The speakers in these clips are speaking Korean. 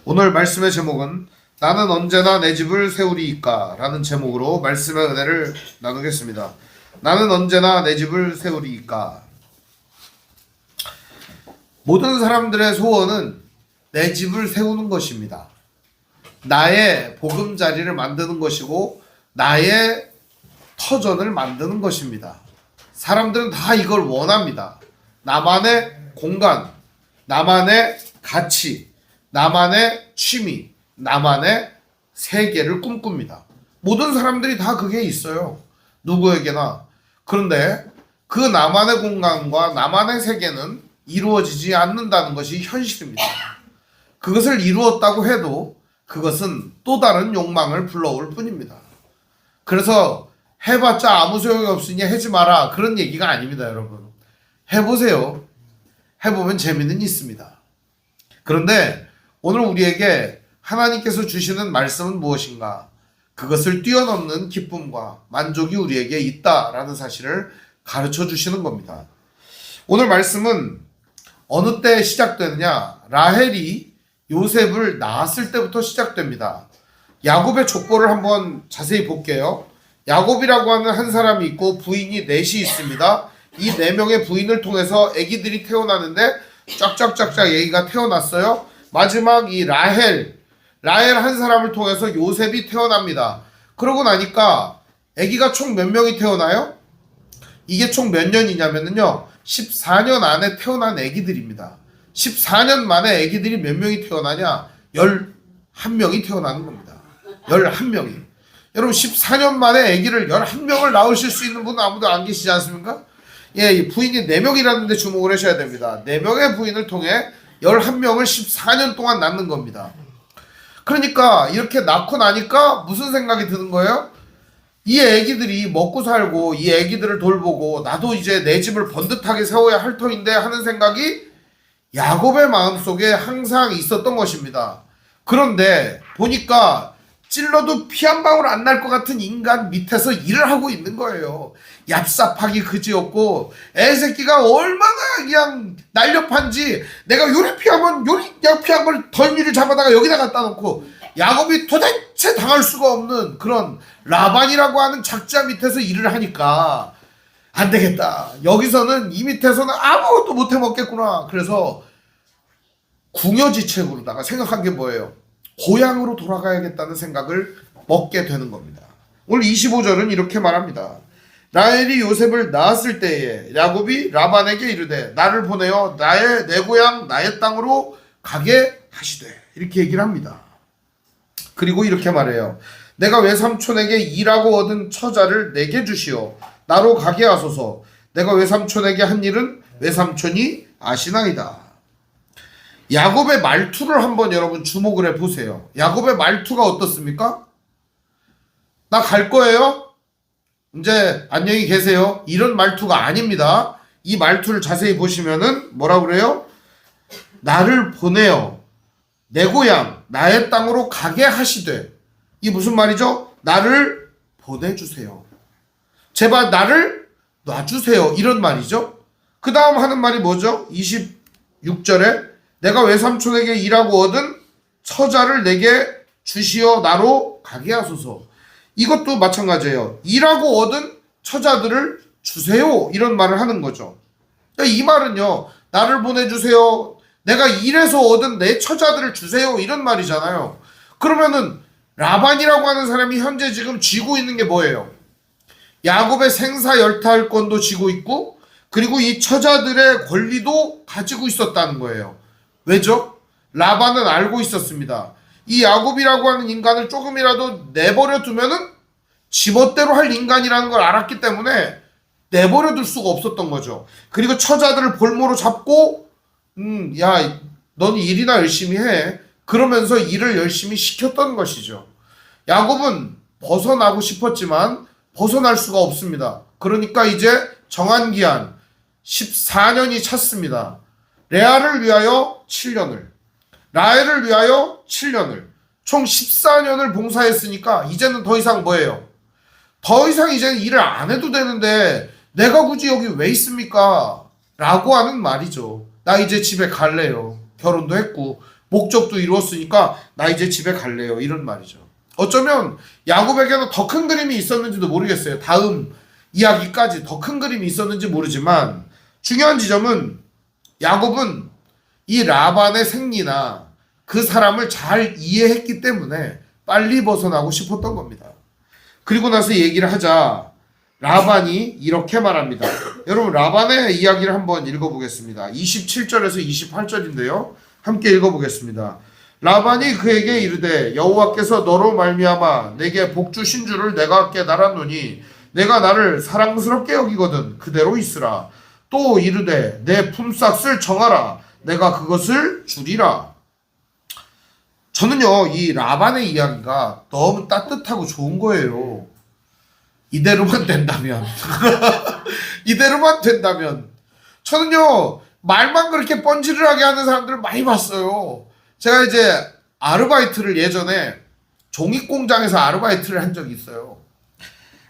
오늘 말씀의 제목은 나는 언제나 내 집을 세우리이까 라는 제목으로 말씀의 은혜를 나누겠습니다. 나는 언제나 내 집을 세우리이까. 모든 사람들의 소원은 내 집을 세우는 것입니다. 나의 보금자리를 만드는 것이고 나의 터전을 만드는 것입니다. 사람들은 다 이걸 원합니다. 나만의 공간, 나만의 가치, 나만의 취미, 나만의 세계를 꿈꿉니다. 모든 사람들이 다 그게 있어요. 누구에게나. 그런데 그 나만의 공간과 나만의 세계는 이루어지지 않는다는 것이 현실입니다. 그것을 이루었다고 해도 그것은 또 다른 욕망을 불러올 뿐입니다. 그래서 해봤자 아무 소용이 없으니 하지 마라, 그런 얘기가 아닙니다. 여러분, 해보세요. 해보면 재미는 있습니다. 그런데 오늘 우리에게 하나님께서 주시는 말씀은 무엇인가? 그것을 뛰어넘는 기쁨과 만족이 우리에게 있다라는 사실을 가르쳐 주시는 겁니다. 오늘 말씀은 어느 때 시작되느냐? 라헬이 요셉을 낳았을 때부터 시작됩니다. 야곱의 족보를 한번 자세히 볼게요. 야곱이라고 하는 한 사람이 있고 부인이 넷이 있습니다. 이 네 명의 부인을 통해서 아기들이 태어나는데 쫙쫙쫙쫙 아기가 태어났어요. 마지막 이 라헬 한 사람을 통해서 요셉이 태어납니다. 그러고 나니까 아기가 총 몇 명이 태어나요? 이게 총 몇 년이냐면요, 14년 안에 태어난 아기들입니다. 14년 만에 아기들이 몇 명이 태어나냐? 11명이 태어나는 겁니다. 11명이. 여러분, 14년 만에 아기를 11명을 낳으실 수 있는 분은 아무도 안 계시지 않습니까? 예, 부인이 4명이라는 데 주목을 하셔야 됩니다. 4명의 부인을 통해 11명을 14년 동안 낳는 겁니다. 그러니까 이렇게 낳고 나니까 무슨 생각이 드는 거예요? 이 애기들이 먹고 살고 이 애기들을 돌보고 나도 이제 내 집을 번듯하게 세워야 할 터인데 하는 생각이 야곱의 마음속에 항상 있었던 것입니다. 그런데 보니까 찔러도 피 한 방울 안 날 것 같은 인간 밑에서 일을 하고 있는 거예요. 얍삽하기 그지없고 애새끼가 얼마나 그냥 날렵한지, 내가 요리 피하면 요리 그냥 피한 걸 덜미를 잡아다가 여기다 갖다 놓고 야곱이 도대체 당할 수가 없는 그런 라반이라고 하는 작자 밑에서 일을 하니까 안 되겠다. 여기서는 이 밑에서는 아무것도 못 해 먹겠구나. 그래서 궁여지책으로다가 생각한 게 뭐예요? 고향으로 돌아가야겠다는 생각을 먹게 되는 겁니다. 오늘 25절은 이렇게 말합니다. 라헬이 요셉을 낳았을 때에 야곱이 라반에게 이르되 나를 보내어 내 고향 나의 땅으로 가게 하시되, 이렇게 얘기를 합니다. 그리고 이렇게 말해요. 내가 외삼촌에게 일하고 얻은 처자를 내게 주시오. 나로 가게 하소서. 내가 외삼촌에게 한 일은 외삼촌이 아시나이다. 야곱의 말투를 한번 여러분 주목을 해보세요. 야곱의 말투가 어떻습니까? 나 갈 거예요? 이제 안녕히 계세요. 이런 말투가 아닙니다. 이 말투를 자세히 보시면은 뭐라 그래요? 나를 보내어 내 고향 나의 땅으로 가게 하시되. 이 무슨 말이죠? 나를 보내주세요. 제발 나를 놔주세요. 이런 말이죠. 그 다음 하는 말이 뭐죠? 26절에 내가 외삼촌에게 일하고 얻은 처자를 내게 주시어 나로 가게 하소서. 이것도 마찬가지예요. 일하고 얻은 처자들을 주세요. 이런 말을 하는 거죠. 이 말은요, 나를 보내주세요, 내가 일해서 얻은 내 처자들을 주세요, 이런 말이잖아요. 그러면은 라반이라고 하는 사람이 현재 지금 쥐고 있는 게 뭐예요? 야곱의 생사 열탈권도 쥐고 있고, 그리고 이 처자들의 권리도 가지고 있었다는 거예요. 왜죠? 라반은 알고 있었습니다. 이 야곱이라고 하는 인간을 조금이라도 내버려 두면은 지멋대로 할 인간이라는 걸 알았기 때문에 내버려 둘 수가 없었던 거죠. 그리고 처자들을 볼모로 잡고 야, 넌 일이나 열심히 해, 그러면서 일을 열심히 시켰던 것이죠. 야곱은 벗어나고 싶었지만 벗어날 수가 없습니다. 그러니까 이제 정한 기한 14년이 찼습니다. 레아를 위하여 7년을, 라헬을 위하여 7년을, 총 14년을 봉사했으니까 이제는 더 이상 뭐예요? 더 이상 이제는 일을 안 해도 되는데 내가 굳이 여기 왜 있습니까? 라고 하는 말이죠. 나 이제 집에 갈래요. 결혼도 했고 목적도 이루었으니까 나 이제 집에 갈래요. 이런 말이죠. 어쩌면 야곱에게는 더 큰 그림이 있었는지도 모르겠어요. 다음 이야기까지 더 큰 그림이 있었는지 모르지만 중요한 지점은 야곱은 이 라반의 생리나 그 사람을 잘 이해했기 때문에 빨리 벗어나고 싶었던 겁니다. 그리고 나서 얘기를 하자 라반이 이렇게 말합니다. 여러분 라반의 이야기를 한번 읽어보겠습니다. 27절에서 28절인데요. 함께 읽어보겠습니다. 라반이 그에게 이르되 여호와께서 너로 말미암아 내게 복 주신 줄을 내가 깨달았노니 내가 나를 사랑스럽게 여기거든 그대로 있으라. 또 이르되 내 품삯을 정하라. 내가 그것을 주리라. 저는요 이 라반의 이야기가 너무 따뜻하고 좋은 거예요. 이대로만 된다면 이대로만 된다면 저는요 말만 그렇게 뻔질을하게 하는 사람들을 많이 봤어요. 제가 이제 아르바이트를 예전에 종이공장에서 아르바이트를 한 적이 있어요.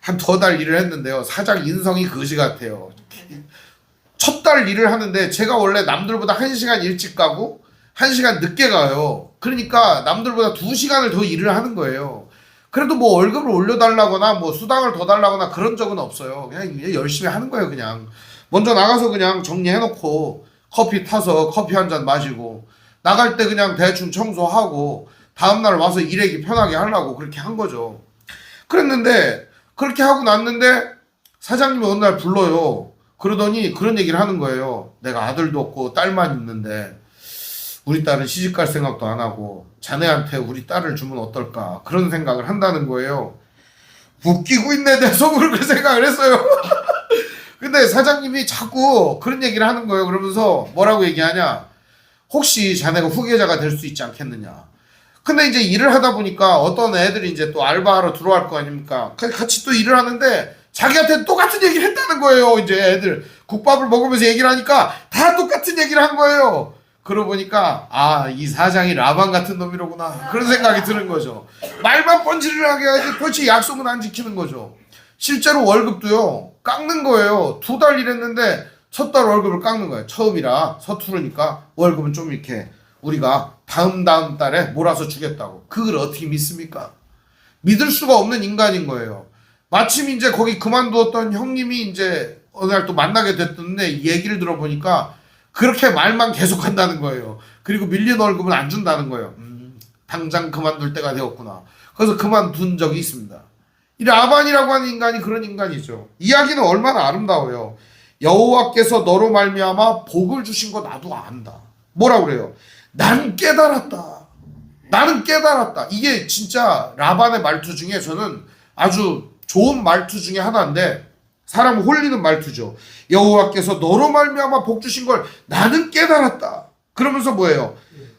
한 2달 일을 했는데요. 사장 인성이 거지 같아요. 첫 달 일을 하는데 제가 원래 남들보다 1시간 일찍 가고 1시간 늦게 가요. 그러니까 남들보다 2시간을 더 일을 하는 거예요. 그래도 뭐 월급을 올려달라거나 뭐 수당을 더 달라거나 그런 적은 없어요. 그냥 열심히 하는 거예요. 그냥 먼저 나가서 그냥 정리해놓고 커피 타서 커피 한 잔 마시고 나갈 때 그냥 대충 청소하고 다음날 와서 일하기 편하게 하려고 그렇게 한 거죠. 그랬는데 그렇게 하고 났는데 사장님이 어느 날 불러요. 그러더니 그런 얘기를 하는 거예요. 내가 아들도 없고 딸만 있는데 우리 딸은 시집갈 생각도 안 하고 자네한테 우리 딸을 주면 어떨까 그런 생각을 한다는 거예요. 웃기고 있네 내 속으로 그 생각을 했어요. 근데 사장님이 자꾸 그런 얘기를 하는 거예요. 그러면서 뭐라고 얘기하냐, 혹시 자네가 후계자가 될 수 있지 않겠느냐. 근데 이제 일을 하다 보니까 어떤 애들이 이제 또 알바하러 들어갈 거 아닙니까. 같이 또 일을 하는데 자기한테 똑같은 얘기를 했다는 거예요. 이제 애들 국밥을 먹으면서 얘기를 하니까 다 똑같은 얘기를 한 거예요. 그러고 보니까 아, 이 사장이 라반 같은 놈이로구나 그런 생각이 드는 거죠. 말만 뻔질을 하게 하지 도대체 약속은 안 지키는 거죠. 실제로 월급도요 깎는 거예요. 2달 일했는데 첫 달 월급을 깎는 거예요. 처음이라 서투르니까 월급은 좀 이렇게 우리가 다음 달에 몰아서 주겠다고. 그걸 어떻게 믿습니까? 믿을 수가 없는 인간인 거예요. 마침 이제 거기 그만두었던 형님이 이제 어느 날 또 만나게 됐던데 얘기를 들어보니까 그렇게 말만 계속 한다는 거예요. 그리고 밀린 월급은 안 준다는 거예요. 당장 그만둘 때가 되었구나. 그래서 그만둔 적이 있습니다. 이 라반이라고 하는 인간이 그런 인간이죠. 이야기는 얼마나 아름다워요. 여호와께서 너로 말미암아 복을 주신 거 나도 안다. 뭐라 그래요? 난 깨달았다. 나는 깨달았다. 이게 진짜 라반의 말투 중에 저는 아주 좋은 말투 중에 하나인데 사람을 홀리는 말투죠. 여호와께서 너로 말미암아 복 주신 걸 나는 깨달았다. 그러면서 뭐예요?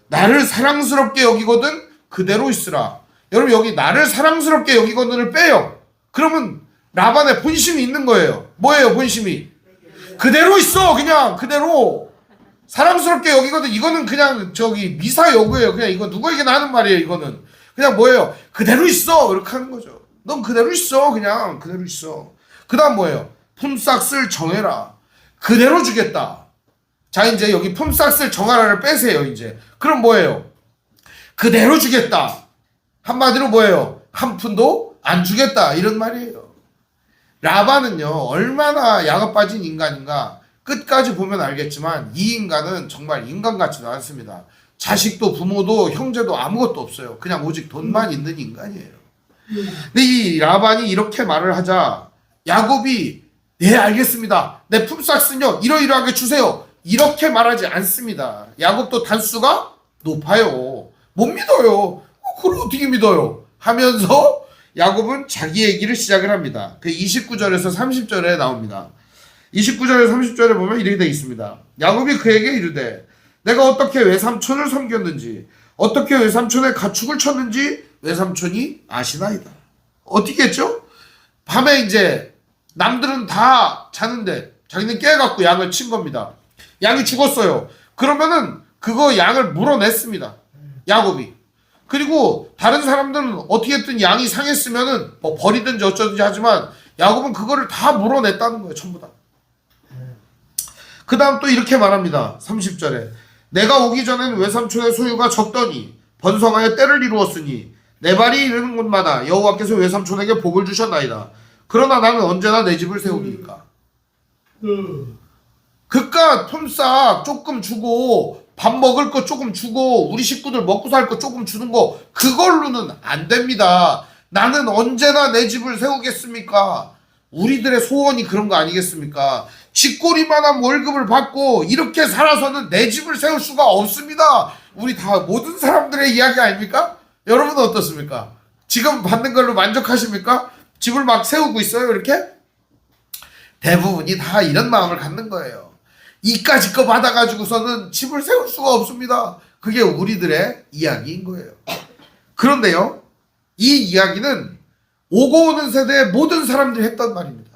나를 사랑스럽게 여기거든 그대로 있으라. 여러분 여기 나를 사랑스럽게 여기거든을 빼요. 그러면 라반의 본심이 있는 거예요. 뭐예요 본심이? 그대로 있어. 그냥 그대로 사랑스럽게 여기거든. 이거는 그냥 저기 미사여구예요. 그냥 이거 누구에게나 하는 말이에요. 이거는 그냥 뭐예요? 그대로 있어 이렇게 하는 거죠. 넌 그대로 있어. 그냥 그대로 있어. 그 다음 뭐예요? 품삯을 정해라. 그대로 주겠다. 자 이제 여기 품삯을 정하라를 빼세요. 이제 그럼 뭐예요? 그대로 주겠다. 한마디로 뭐예요? 한 푼도 안 주겠다 이런 말이에요. 라반은요 얼마나 야가 빠진 인간인가 끝까지 보면 알겠지만 이 인간은 정말 인간 같지도 않습니다. 자식도 부모도 형제도 아무것도 없어요. 그냥 오직 돈만 있는 인간이에요. 근데 이 라반이 이렇게 말을 하자 야곱이 네 알겠습니다. 내 품삯은요 이러이러하게 주세요. 이렇게 말하지 않습니다. 야곱도 단수가 높아요. 못 믿어요. 그걸 어떻게 믿어요? 하면서 야곱은 자기 얘기를 시작을 합니다. 그 29절에서 30절에 나옵니다. 29절에서 30절에 보면 이렇게 되어 있습니다. 야곱이 그에게 이르되 내가 어떻게 외삼촌을 섬겼는지 어떻게 외삼촌의 가축을 쳤는지 외삼촌이 아시나이다. 어떻게 했죠? 밤에 이제 남들은 다 자는데 자기는 깨갖고 양을 친 겁니다. 양이 죽었어요. 그러면은 그거 양을 물어냈습니다. 야곱이. 그리고 다른 사람들은 어떻게 했든 양이 상했으면은 뭐 버리든지 어쩌든지 하지만 야곱은 그거를 다 물어냈다는 거예요. 전부 다. 그 다음 또 이렇게 말합니다. 30절에 내가 오기 전에는 외삼촌의 소유가 적더니 번성하여 때를 이루었으니 내 발이 이르는 곳마다 여호와께서 외삼촌에게 복을 주셨나이다. 그러나 나는 언제나 내 집을 세우리이까. 그깟 품삯 조금 주고 밥 먹을 거 조금 주고 우리 식구들 먹고 살 거 조금 주는 거 그걸로는 안 됩니다. 나는 언제나 내 집을 세우겠습니까? 우리들의 소원이 그런 거 아니겠습니까? 쥐꼬리만한 월급을 받고 이렇게 살아서는 내 집을 세울 수가 없습니다. 우리 다 모든 사람들의 이야기 아닙니까? 여러분은 어떻습니까? 지금 받는 걸로 만족하십니까? 집을 막 세우고 있어요 이렇게? 대부분이 다 이런 마음을 갖는 거예요. 이까짓 거 받아가지고서는 집을 세울 수가 없습니다. 그게 우리들의 이야기인 거예요. 그런데요, 이 이야기는 오고 오는 세대의 모든 사람들이 했던 말입니다.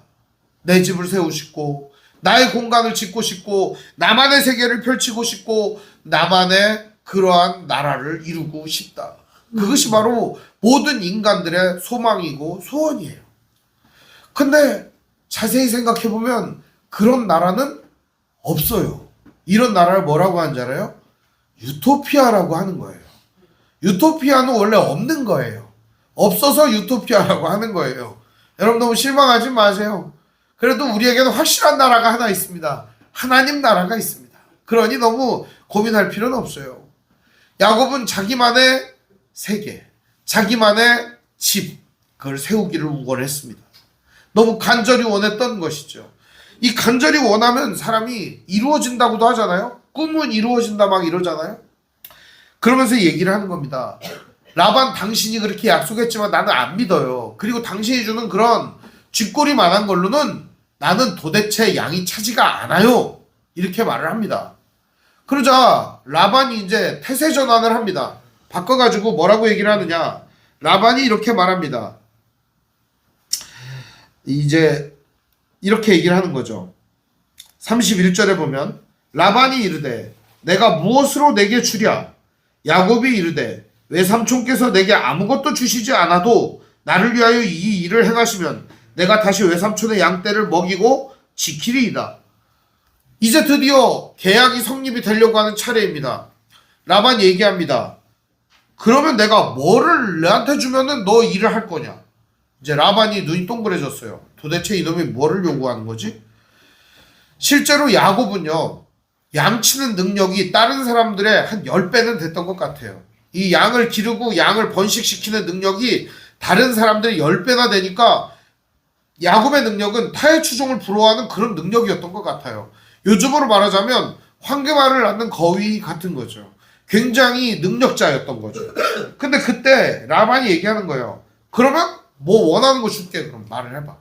내 집을 세우고 싶고 나의 공간을 짓고 싶고 나만의 세계를 펼치고 싶고 나만의 그러한 나라를 이루고 싶다. 그것이 바로 모든 인간들의 소망이고 소원이에요. 근데 자세히 생각해보면 그런 나라는 없어요. 이런 나라를 뭐라고 하는 줄 알아요? 유토피아라고 하는 거예요. 유토피아는 원래 없는 거예요. 없어서 유토피아라고 하는 거예요. 여러분 너무 실망하지 마세요. 그래도 우리에게는 확실한 나라가 하나 있습니다. 하나님 나라가 있습니다. 그러니 너무 고민할 필요는 없어요. 야곱은 자기만의 세계, 자기만의 집, 그걸 세우기를 원했습니다. 너무 간절히 원했던 것이죠. 이 간절히 원하면 사람이 이루어진다고도 하잖아요. 꿈은 이루어진다 막 이러잖아요. 그러면서 얘기를 하는 겁니다. 라반 당신이 그렇게 약속했지만 나는 안 믿어요. 그리고 당신이 주는 그런 쥐꼬리만한 걸로는 나는 도대체 양이 차지가 않아요. 이렇게 말을 합니다. 그러자 라반이 이제 태세 전환을 합니다. 바꿔가지고 뭐라고 얘기를 하느냐. 라반이 이렇게 말합니다. 이제 이렇게 얘기를 하는 거죠. 31절에 보면 라반이 이르되 내가 무엇으로 내게 주랴. 야곱이 이르되 외삼촌께서 내게 아무것도 주시지 않아도 나를 위하여 이 일을 행하시면 내가 다시 외삼촌의 양떼를 먹이고 지키리이다. 이제 드디어 계약이 성립이 되려고 하는 차례입니다. 라반이 얘기합니다. 그러면 내가 뭐를 내한테 주면은 너 일을 할 거냐. 이제 라반이 눈이 동그래졌어요. 도대체 이놈이 뭐를 요구하는 거지? 실제로 야곱은요, 양치는 능력이 다른 사람들의 한 10배는 됐던 것 같아요. 이 양을 기르고 양을 번식시키는 능력이 다른 사람들의 10배나 되니까 야곱의 능력은 타의 추종을 불허하는 그런 능력이었던 것 같아요. 요즘으로 말하자면 황금알을 낳는 거위 같은 거죠. 굉장히 능력자였던 거죠. 근데 그때 라반이 얘기하는 거예요. 그러면 뭐 원하는 거 줄게. 그럼 말을 해봐.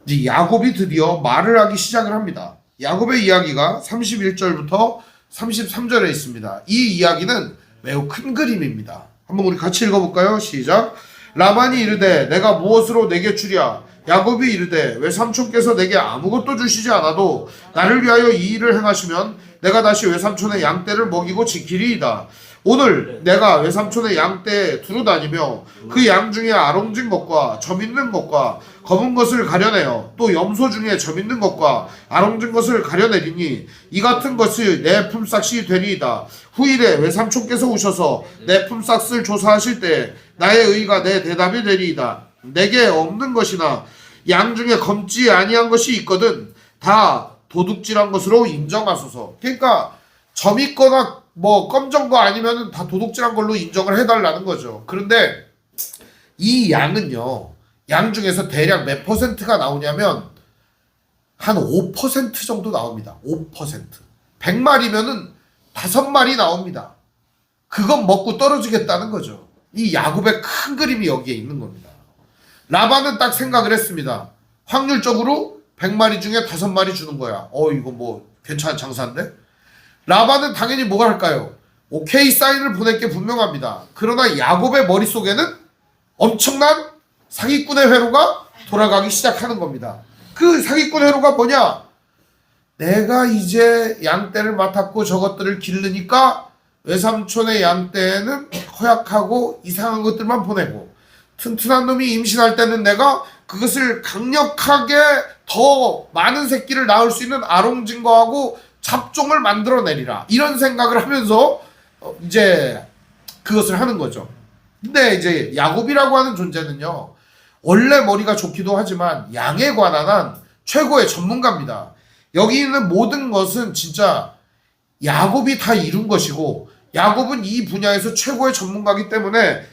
이제 야곱이 드디어 말을 하기 시작을 합니다. 야곱의 이야기가 31절부터 33절에 있습니다. 이 이야기는 매우 큰 그림입니다. 한번 우리 같이 읽어볼까요? 시작. 라반이 이르되 내가 무엇으로 내게 주랴. 야곱이 이르되 외삼촌께서 내게 아무것도 주시지 않아도 나를 위하여 이 일을 행하시면 내가 다시 외삼촌의 양떼를 먹이고 지키리이다. 오늘 내가 외삼촌의 양떼에 두루 다니며 그 양 중에 아롱진 것과 점 있는 것과 검은 것을 가려내어 또 염소 중에 점 있는 것과 아롱진 것을 가려내리니 이 같은 것이 내 품삯이 되리이다. 후일에 외삼촌께서 오셔서 내 품삯을 조사하실 때 나의 의가 내 대답이 되리이다. 내게 없는 것이나 양 중에 검지 아니한 것이 있거든 다 도둑질한 것으로 인정하소서. 그러니까 점 있거나 뭐 검정 거 아니면은 다 도둑질한 걸로 인정을 해달라는 거죠. 그런데 이 양은요, 양 중에서 대략 몇 퍼센트가 나오냐면 한 5% 정도 나옵니다. 5%. 100마리면은 5마리 나옵니다. 그건 먹고 떨어지겠다는 거죠. 이 야곱의 큰 그림이 여기에 있는 겁니다. 라반은 딱 생각을 했습니다. 확률적으로 100마리 중에 5마리 주는 거야. 이거 뭐 괜찮은 장사인데? 라반은 당연히 뭐가 할까요? 오케이 사인을 보낼 게 분명합니다. 그러나 야곱의 머릿속에는 엄청난 사기꾼의 회로가 돌아가기 시작하는 겁니다. 그 사기꾼 회로가 뭐냐? 내가 이제 양떼를 맡았고 저것들을 기르니까 외삼촌의 양떼는 허약하고 이상한 것들만 보내고 튼튼한 놈이 임신할 때는 내가 그것을 강력하게 더 많은 새끼를 낳을 수 있는 아롱진 거하고 잡종을 만들어내리라 이런 생각을 하면서 이제 그것을 하는 거죠. 근데 이제 야곱이라고 하는 존재는요, 원래 머리가 좋기도 하지만 양에 관한 한 최고의 전문가입니다. 여기 있는 모든 것은 진짜 야곱이 다 이룬 것이고, 야곱은 이 분야에서 최고의 전문가이기 때문에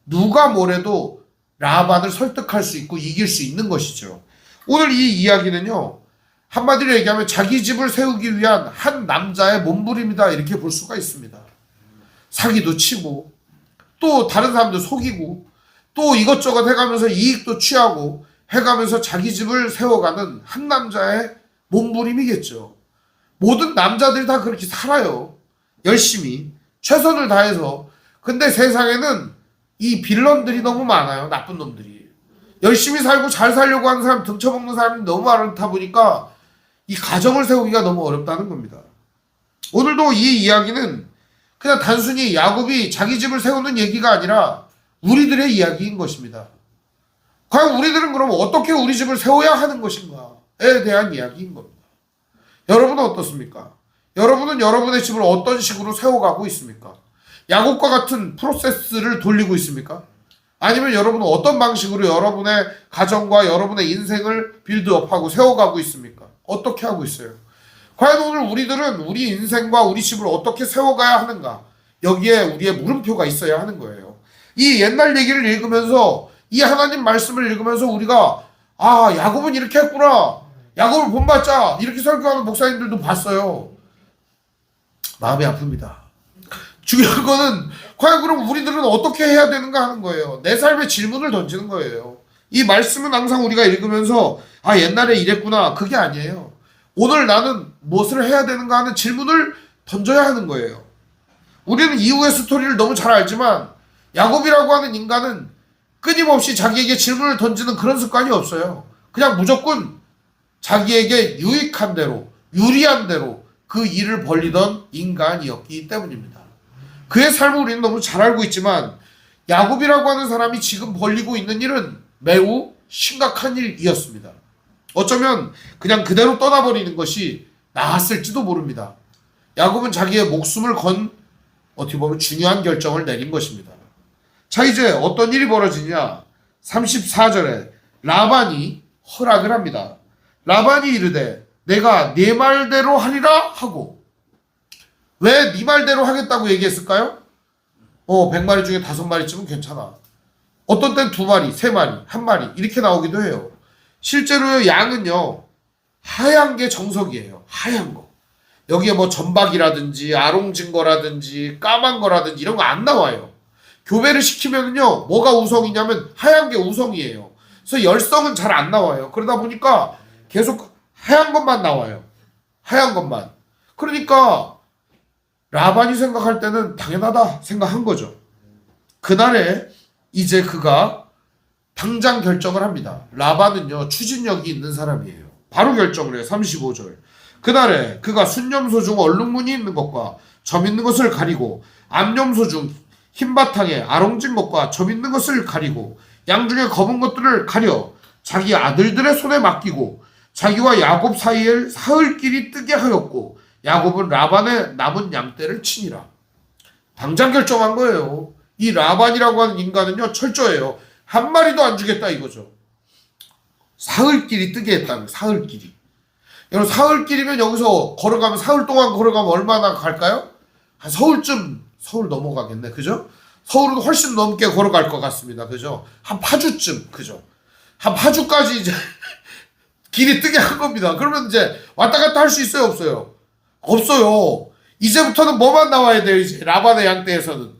누가 뭐래도 라반을 설득할 수 있고 이길 수 있는 것이죠. 오늘 이 이야기는요, 한마디로 얘기하면 자기 집을 세우기 위한 한 남자의 몸부림이다 이렇게 볼 수가 있습니다. 사기도 치고 또 다른 사람들 속이고 또 이것저것 해가면서 이익도 취하고 해가면서 자기 집을 세워가는 한 남자의 몸부림이겠죠. 모든 남자들이 다 그렇게 살아요. 열심히 최선을 다해서. 근데 세상에는 이 빌런들이 너무 많아요. 나쁜 놈들이. 열심히 살고 잘 살려고 하는 사람, 등쳐먹는 사람이 너무 많다 보니까 이 가정을 세우기가 너무 어렵다는 겁니다. 오늘도 이 이야기는 그냥 단순히 야곱이 자기 집을 세우는 얘기가 아니라 우리들의 이야기인 것입니다. 과연 우리들은 그럼 어떻게 우리 집을 세워야 하는 것인가에 대한 이야기인 겁니다. 여러분은 어떻습니까? 여러분은 여러분의 집을 어떤 식으로 세워가고 있습니까? 야곱과 같은 프로세스를 돌리고 있습니까? 아니면 여러분은 어떤 방식으로 여러분의 가정과 여러분의 인생을 빌드업하고 세워가고 있습니까? 어떻게 하고 있어요? 과연 오늘 우리들은 우리 인생과 우리 집을 어떻게 세워가야 하는가? 여기에 우리의 물음표가 있어야 하는 거예요. 이 옛날 얘기를 읽으면서, 이 하나님 말씀을 읽으면서 우리가 야곱은 이렇게 했구나, 야곱을 본받자 이렇게 설교하는 목사님들도 봤어요. 마음이 아픕니다. 중요한 거는 과연 그럼 우리들은 어떻게 해야 되는가 하는 거예요. 내 삶에 질문을 던지는 거예요. 이 말씀은 항상 우리가 읽으면서 옛날에 이랬구나 그게 아니에요. 오늘 나는 무엇을 해야 되는가 하는 질문을 던져야 하는 거예요. 우리는 이후의 스토리를 너무 잘 알지만 야곱이라고 하는 인간은 끊임없이 자기에게 질문을 던지는 그런 습관이 없어요. 그냥 무조건 자기에게 유익한 대로, 유리한 대로 그 일을 벌리던 인간이었기 때문입니다. 그의 삶을 우리는 너무 잘 알고 있지만 야곱이라고 하는 사람이 지금 벌리고 있는 일은 매우 심각한 일이었습니다. 어쩌면 그냥 그대로 떠나버리는 것이 나았을지도 모릅니다. 야곱은 자기의 목숨을 건 어떻게 보면 중요한 결정을 내린 것입니다. 자, 이제 어떤 일이 벌어지냐? 34절에 라반이 허락을 합니다. 라반이 이르되 내가 네 말대로 하리라 하고. 왜 네 말대로 하겠다고 얘기했을까요? 100마리 중에 5마리쯤은 괜찮아. 어떤 땐 2마리, 3마리, 1마리 이렇게 나오기도 해요. 실제로 양은요, 하얀 게 정석이에요. 하얀 거. 여기에 뭐 전박이라든지 아롱진 거라든지 까만 거라든지 이런 거 안 나와요. 교배를 시키면요, 뭐가 우성이냐면 하얀 게 우성이에요. 그래서 열성은 잘 안 나와요. 그러다 보니까 계속 하얀 것만 나와요. 하얀 것만. 그러니까 라반이 생각할 때는 당연하다 생각한 거죠. 그날에 이제 그가 당장 결정을 합니다. 라반은요, 추진력이 있는 사람이에요. 바로 결정을 해요. 35절. 그날에 그가 순념소 중 얼룩무늬 있는 것과 점 있는 것을 가리고 암염소 중 흰 바탕에 아롱진 것과 점 있는 것을 가리고 양 중에 검은 것들을 가려 자기 아들들의 손에 맡기고 자기와 야곱 사이에 사흘길이 뜨게 하였고 야곱은 라반의 남은 양떼를 치니라. 당장 결정한 거예요. 이 라반이라고 하는 인간은요, 철저해요. 한 마리도 안 주겠다 이거죠. 사흘길이 뜨게 했다는 거예요. 사흘길이. 여러분, 사흘길이면 여기서 걸어가면, 사흘 동안 걸어가면 얼마나 갈까요? 한 서울 넘어가겠네. 그죠? 서울은 훨씬 넘게 걸어갈 것 같습니다. 그죠? 한 파주쯤. 그죠? 한 파주까지 이제 길이 뜨게 한 겁니다. 그러면 이제 왔다 갔다 할 수 있어요? 없어요? 없어요. 이제부터는 뭐만 나와야 돼요? 이제 라반의 양떼에서는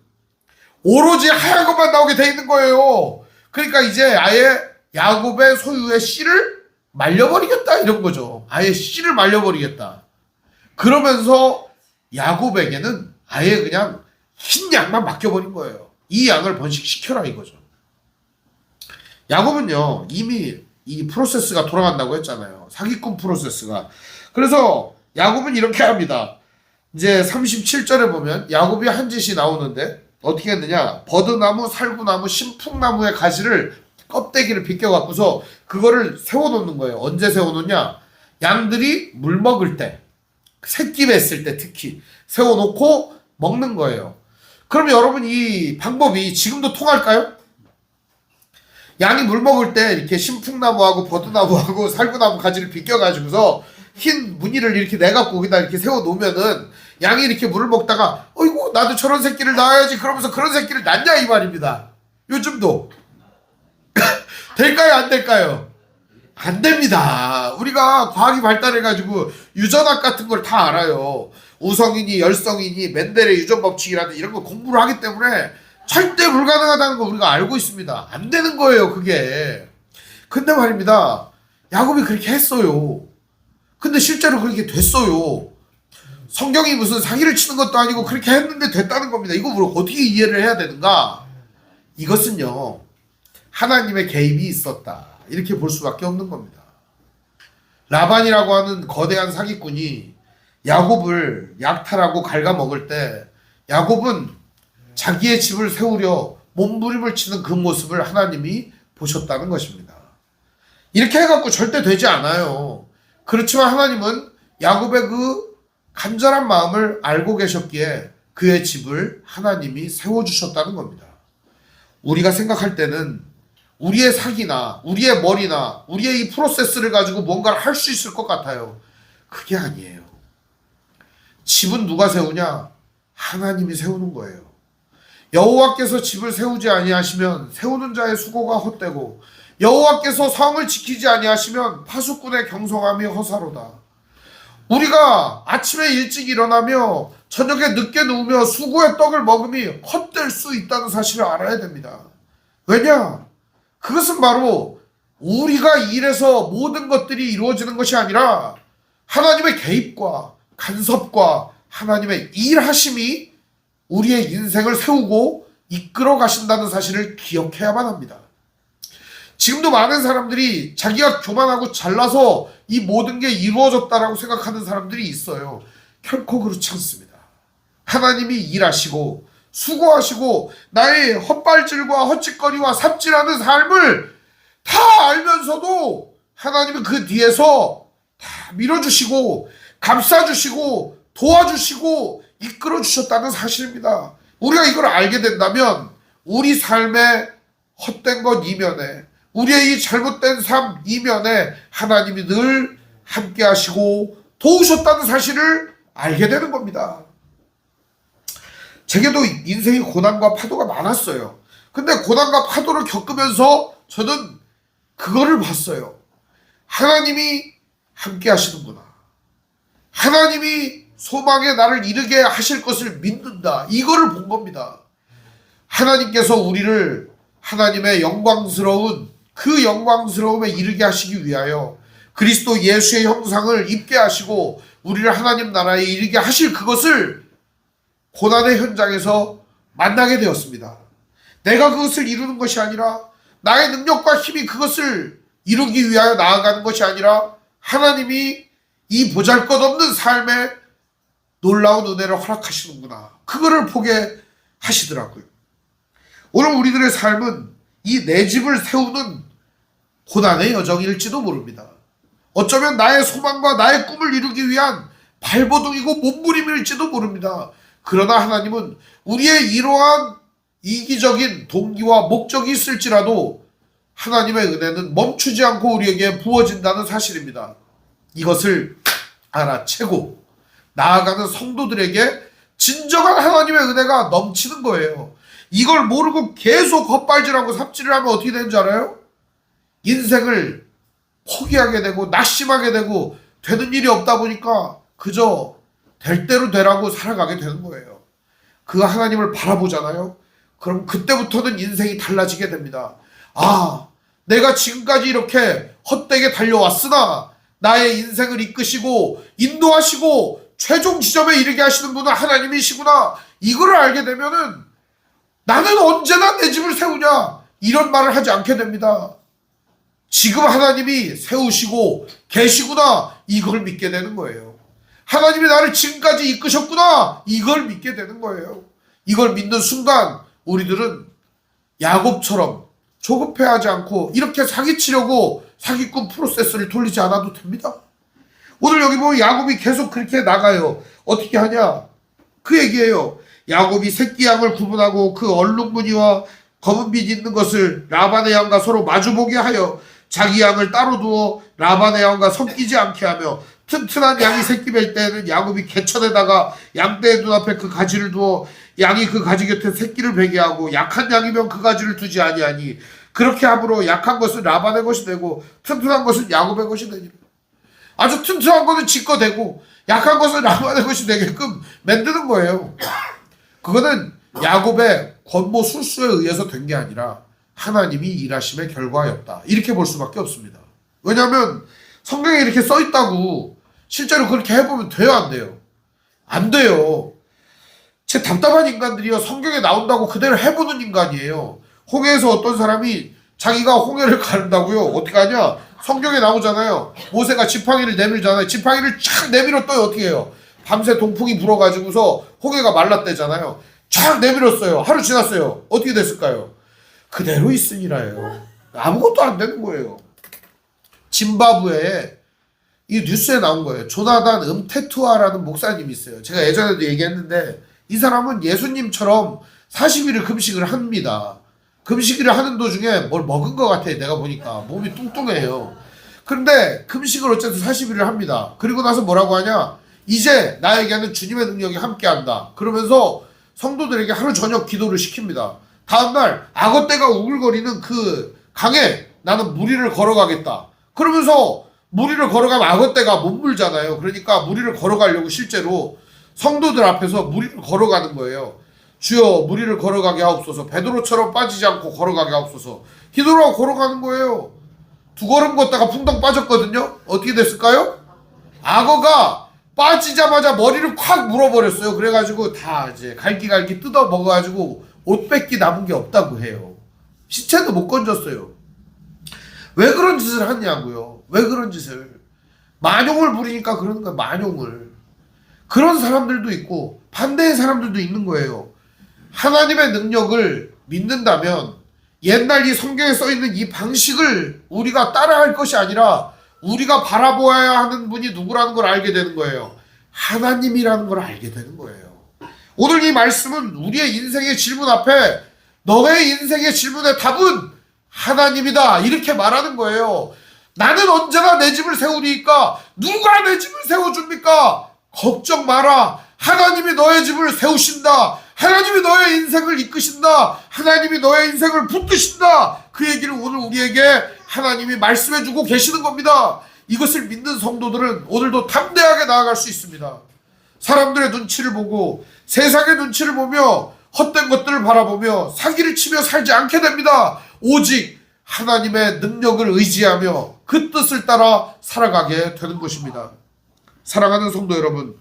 오로지 하얀 것만 나오게 돼 있는 거예요. 그러니까 이제 아예 야곱의 소유의 씨를 말려버리겠다 이런 거죠. 아예 씨를 말려버리겠다. 그러면서 야곱에게는 아예 그냥 흰 양만 맡겨버린 거예요. 이 양을 번식시켜라 이거죠. 야곱은요, 이미 이 프로세스가 돌아간다고 했잖아요. 사기꾼 프로세스가. 그래서 야곱은 이렇게 합니다. 이제 37절에 보면 야곱이 한 짓이 나오는데 어떻게 했느냐? 버드나무, 살구나무, 신풍나무의 가지를 껍데기를 벗겨갖고서 그거를 세워놓는 거예요. 언제 세워놓냐? 양들이 물 먹을 때, 새끼 뱄을 때 특히 세워놓고 먹는 거예요. 그럼 여러분 이 방법이 지금도 통할까요? 양이 물 먹을 때 이렇게 신풍나무하고 버드나무하고 살구나무 가지를 비껴가지고서 흰 무늬를 이렇게 내갖고 거기다 이렇게 세워놓으면은 양이 이렇게 물을 먹다가 어이구 나도 저런 새끼를 낳아야지 그러면서 그런 새끼를 낳냐 이 말입니다. 요즘도 될까요 안 될까요? 안 됩니다. 우리가 과학이 발달해가지고 유전학 같은 걸 다 알아요. 우성이니 열성이니 멘델의 유전 법칙이라든 이런 거 공부를 하기 때문에 절대 불가능하다는 거 우리가 알고 있습니다. 안 되는 거예요 그게. 근데 말입니다. 야곱이 그렇게 했어요. 근데 실제로 그렇게 됐어요. 성경이 무슨 사기를 치는 것도 아니고 그렇게 했는데 됐다는 겁니다. 이거 뭐 어떻게 이해를 해야 되는가? 이것은요 하나님의 개입이 있었다 이렇게 볼 수밖에 없는 겁니다. 라반이라고 하는 거대한 사기꾼이 야곱을 약탈하고 갉아먹을 때 야곱은 자기의 집을 세우려 몸부림을 치는 그 모습을 하나님이 보셨다는 것입니다. 이렇게 해갖고 절대 되지 않아요. 그렇지만 하나님은 야곱의 그 간절한 마음을 알고 계셨기에 그의 집을 하나님이 세워주셨다는 겁니다. 우리가 생각할 때는 우리의 사기나 우리의 머리나 우리의 이 프로세스를 가지고 뭔가를 할 수 있을 것 같아요. 그게 아니에요. 집은 누가 세우냐? 하나님이 세우는 거예요. 여호와께서 집을 세우지 아니하시면 세우는 자의 수고가 헛되고 여호와께서 성을 지키지 아니하시면 파수꾼의 경성함이 허사로다. 우리가 아침에 일찍 일어나며 저녁에 늦게 누우며 수고의 떡을 먹음이 헛될 수 있다는 사실을 알아야 됩니다. 왜냐? 그것은 바로 우리가 일해서 모든 것들이 이루어지는 것이 아니라 하나님의 개입과 간섭과 하나님의 일하심이 우리의 인생을 세우고 이끌어 가신다는 사실을 기억해야만 합니다. 지금도 많은 사람들이 자기가 교만하고 잘나서 이 모든 게 이루어졌다라고 생각하는 사람들이 있어요. 결코 그렇지 않습니다. 하나님이 일하시고 수고하시고 나의 헛발질과 헛짓거리와 삽질하는 삶을 다 알면서도 하나님은 그 뒤에서 다 밀어주시고 감싸주시고 도와주시고 이끌어주셨다는 사실입니다. 우리가 이걸 알게 된다면 우리 삶의 헛된 것 이면에 우리의 이 잘못된 삶 이면에 하나님이 늘 함께 하시고 도우셨다는 사실을 알게 되는 겁니다. 제게도 인생의 고난과 파도가 많았어요. 근데 고난과 파도를 겪으면서 저는 그거를 봤어요. 하나님이 함께 하시는구나. 하나님이 소망에 나를 이르게 하실 것을 믿는다. 이거를 본 겁니다. 하나님께서 우리를 하나님의 영광스러운 그 영광스러움에 이르게 하시기 위하여 그리스도 예수의 형상을 입게 하시고 우리를 하나님 나라에 이르게 하실 그것을 고난의 현장에서 만나게 되었습니다. 내가 그것을 이루는 것이 아니라 나의 능력과 힘이 그것을 이루기 위하여 나아가는 것이 아니라 하나님이 이 보잘것없는 삶에 놀라운 은혜를 허락하시는구나. 그거를 보게 하시더라고요. 오늘 우리들의 삶은 이 내 집을 세우는 고난의 여정일지도 모릅니다. 어쩌면 나의 소망과 나의 꿈을 이루기 위한 발버둥이고 몸부림일지도 모릅니다. 그러나 하나님은 우리의 이러한 이기적인 동기와 목적이 있을지라도 하나님의 은혜는 멈추지 않고 우리에게 부어진다는 사실입니다. 이것을 알아채고 나아가는 성도들에게 진정한 하나님의 은혜가 넘치는 거예요. 이걸 모르고 계속 헛발질하고 삽질을 하면 어떻게 되는 줄 알아요? 인생을 포기하게 되고 낙심하게 되고 되는 일이 없다 보니까 그저 될 대로 되라고 살아가게 되는 거예요. 그 하나님을 바라보잖아요. 그럼 그때부터는 인생이 달라지게 됩니다. 아, 내가 지금까지 이렇게 헛되게 달려왔으나 나의 인생을 이끄시고 인도하시고 최종 지점에 이르게 하시는 분은 하나님이시구나. 이거를 알게 되면은 나는 언제나 내 집을 세우냐 이런 말을 하지 않게 됩니다. 지금 하나님이 세우시고 계시구나 이걸 믿게 되는 거예요. 하나님이 나를 지금까지 이끄셨구나 이걸 믿게 되는 거예요. 이걸 믿는 순간 우리들은 야곱처럼 조급해하지 않고 이렇게 사기치려고 사기꾼 프로세스를 돌리지 않아도 됩니다. 오늘 여기 보면 야곱이 계속 그렇게 나가요. 어떻게 하냐? 그 얘기예요. 야곱이 새끼 양을 구분하고 그 얼룩무늬와 검은 빛이 있는 것을 라반의 양과 서로 마주보게 하여 자기 양을 따로 두어 라반의 양과 섞이지 않게 하며 튼튼한 양이 새끼 뵐 때에는 야곱이 개천에다가 양떼의 눈앞에 그 가지를 두어 양이 그 가지 곁에 새끼를 베게 하고 약한 양이면 그 가지를 두지 아니하니 그렇게 함으로 약한 것은 라반의 것이 되고 튼튼한 것은 야곱의 것이 되니라. 아주 튼튼한 것은 지 거 되고 약한 것은 라반의 것이 되게끔 만드는 거예요. 그거는 야곱의 권모 술수에 의해서 된 게 아니라 하나님이 일하심의 결과였다. 이렇게 볼 수밖에 없습니다. 왜냐하면 성경에 이렇게 써 있다고 실제로 그렇게 해보면 돼요, 안 돼요? 안 돼요. 제 답답한 인간들이요, 성경에 나온다고 그대로 해보는 인간이에요. 홍해에서 어떤 사람이 자기가 홍해를 가른다고요. 어떻게 하냐? 성경에 나오잖아요. 모세가 지팡이를 내밀잖아요. 지팡이를 쫙 내밀었더니 어떻게 해요? 밤새 동풍이 불어가지고서 홍해가 말랐대잖아요. 쫙 내밀었어요. 하루 지났어요. 어떻게 됐을까요? 그대로 있으니라요. 아무것도 안 되는 거예요. 짐바브웨에 이 뉴스에 나온 거예요. 조나단 음테투아라는 목사님이 있어요. 제가 예전에도 얘기했는데 이 사람은 예수님처럼 40일을 금식을 합니다. 금식을 하는 도중에 뭘 먹은 것 같아요. 내가 보니까 몸이 뚱뚱해요. 그런데 금식을 어쨌든 40일을 합니다. 그리고 나서 뭐라고 하냐? 이제 나에게는 주님의 능력이 함께한다. 그러면서 성도들에게 하루 저녁 기도를 시킵니다. 다음날 악어떼가 우글거리는 그 강에 나는 무리를 걸어가겠다. 그러면서 무리를 걸어가면 악어떼가 못 물잖아요. 그러니까 무리를 걸어가려고 실제로 성도들 앞에서 무리를 걸어가는 거예요. 주여 무리를 걸어가게 하옵소서. 베드로처럼 빠지지 않고 걸어가게 하옵소서. 기도를 하고 걸어가는 거예요. 2걸음 걷다가 풍덩 빠졌거든요. 어떻게 됐을까요? 악어가 빠지자마자 머리를 콱 물어버렸어요. 그래가지고 다 이제 갈기갈기 뜯어 먹어가지고 옷 뺏기 남은 게 없다고 해요. 시체도 못 건졌어요. 왜 그런 짓을 하냐고요. 왜 그런 짓을. 만용을 부리니까 그러는 거예요. 만용을. 그런 사람들도 있고 반대의 사람들도 있는 거예요. 하나님의 능력을 믿는다면 옛날 이 성경에 써있는 이 방식을 우리가 따라할 것이 아니라 우리가 바라보아야 하는 분이 누구라는 걸 알게 되는 거예요. 하나님이라는 걸 알게 되는 거예요. 오늘 이 말씀은 우리의 인생의 질문 앞에 너의 인생의 질문의 답은 하나님이다 이렇게 말하는 거예요. 나는 언제나 내 집을 세우리이까 누가 내 집을 세워줍니까? 걱정 마라. 하나님이 너의 집을 세우신다. 하나님이 너의 인생을 이끄신다. 하나님이 너의 인생을 붙드신다. 그 얘기를 오늘 우리에게 하나님이 말씀해주고 계시는 겁니다. 이것을 믿는 성도들은 오늘도 담대하게 나아갈 수 있습니다. 사람들의 눈치를 보고 세상의 눈치를 보며 헛된 것들을 바라보며 사기를 치며 살지 않게 됩니다. 오직 하나님의 능력을 의지하며 그 뜻을 따라 살아가게 되는 것입니다. 사랑하는 성도 여러분,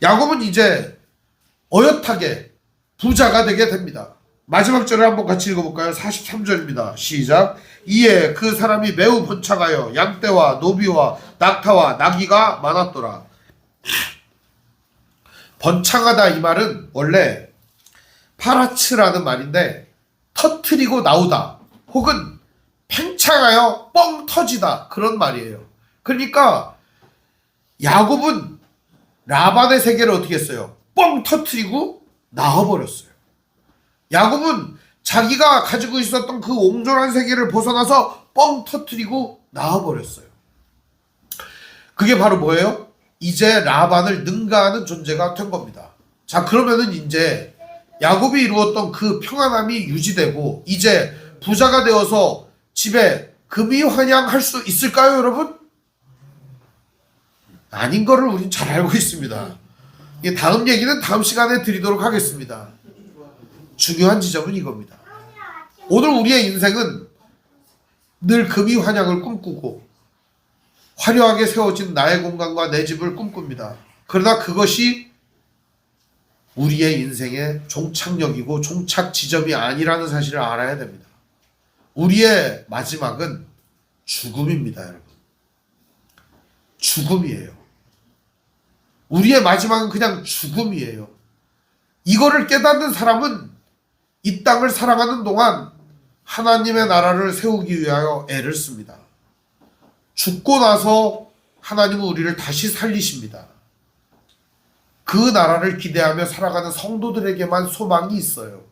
야곱은 이제 어엿하게 부자가 되게 됩니다. 마지막 절을 한번 같이 읽어볼까요? 43절입니다. 시작. 이에 그 사람이 매우 번창하여 양떼와 노비와 낙타와 나귀가 많았더라. 번창하다 이 말은 원래 파라츠라는 말인데 터트리고 나오다 혹은 팽창하여 뻥 터지다 그런 말이에요. 그러니까 야곱은 라반의 세계를 어떻게 했어요? 뻥 터트리고 나와버렸어요. 야곱은 자기가 가지고 있었던 그 옹졸한 세계를 벗어나서 뻥 터트리고 나와버렸어요. 그게 바로 뭐예요? 이제 라반을 능가하는 존재가 된 겁니다. 자, 그러면은 이제 야곱이 이루었던 그 평안함이 유지되고 이제 부자가 되어서 집에 금이환양할 수 있을까요, 여러분? 아닌 거를 우린 잘 알고 있습니다. 다음 얘기는 다음 시간에 드리도록 하겠습니다. 중요한 지점은 이겁니다. 오늘 우리의 인생은 늘 금이환양을 꿈꾸고 화려하게 세워진 나의 공간과 내 집을 꿈꿉니다. 그러나 그것이 우리의 인생의 종착역이고 종착 지점이 아니라는 사실을 알아야 됩니다. 우리의 마지막은 죽음입니다, 여러분. 죽음이에요. 우리의 마지막은 그냥 죽음이에요. 이거를 깨닫는 사람은 이 땅을 살아가는 동안 하나님의 나라를 세우기 위하여 애를 씁니다. 죽고 나서 하나님은 우리를 다시 살리십니다. 그 나라를 기대하며 살아가는 성도들에게만 소망이 있어요.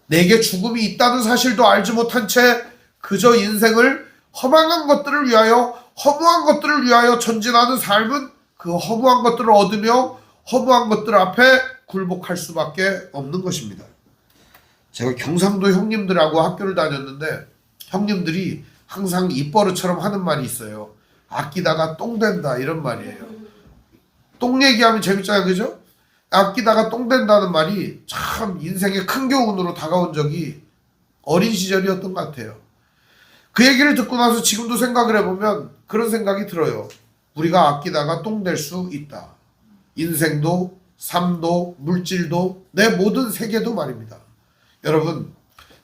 내게 죽음이 있다는 사실도 알지 못한 채 그저 인생을 허망한 것들을 위하여, 허무한 것들을 위하여 전진하는 삶은 그 허무한 것들을 얻으며 허무한 것들 앞에 굴복할 수밖에 없는 것입니다. 제가 경상도 형님들하고 학교를 다녔는데 형님들이 항상 입버릇처럼 하는 말이 있어요. 아끼다가 똥 된다, 이런 말이에요. 똥 얘기하면 재밌잖아요, 그죠? 아끼다가 똥 된다는 말이 참 인생의 큰 교훈으로 다가온 적이 어린 시절이었던 것 같아요. 그 얘기를 듣고 나서 지금도 생각을 해보면 그런 생각이 들어요. 우리가 아끼다가 똥 될 수 있다. 인생도, 삶도, 물질도, 내 모든 세계도 말입니다. 여러분,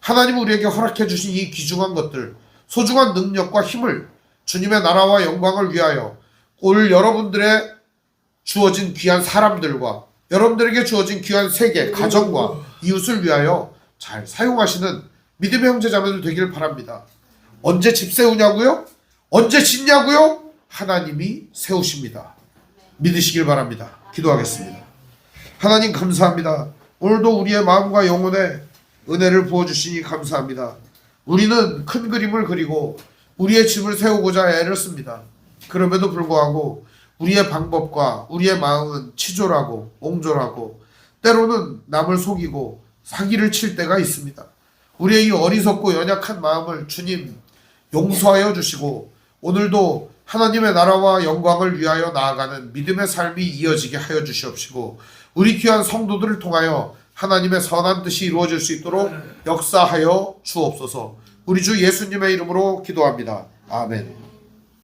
하나님은 우리에게 허락해 주신 이 귀중한 것들, 소중한 능력과 힘을 주님의 나라와 영광을 위하여 오늘 여러분들의 주어진 귀한 사람들과 여러분들에게 주어진 귀한 세계, 가정과 이웃을 위하여 잘 사용하시는 믿음의 형제자매들 되기를 바랍니다. 언제 집 세우냐고요? 언제 짓냐고요? 하나님이 세우십니다. 믿으시길 바랍니다. 기도하겠습니다. 하나님 감사합니다. 오늘도 우리의 마음과 영혼에 은혜를 부어주시니 감사합니다. 우리는 큰 그림을 그리고 우리의 집을 세우고자 애를 씁니다. 그럼에도 불구하고 우리의 방법과 우리의 마음은 치졸하고 옹졸하고 때로는 남을 속이고 사기를 칠 때가 있습니다. 우리의 이 어리석고 연약한 마음을 주님 용서하여 주시고 오늘도 하나님의 나라와 영광을 위하여 나아가는 믿음의 삶이 이어지게 하여 주시옵시고 우리 귀한 성도들을 통하여 하나님의 선한 뜻이 이루어질 수 있도록 역사하여 주옵소서. 우리 주 예수님의 이름으로 기도합니다. 아멘.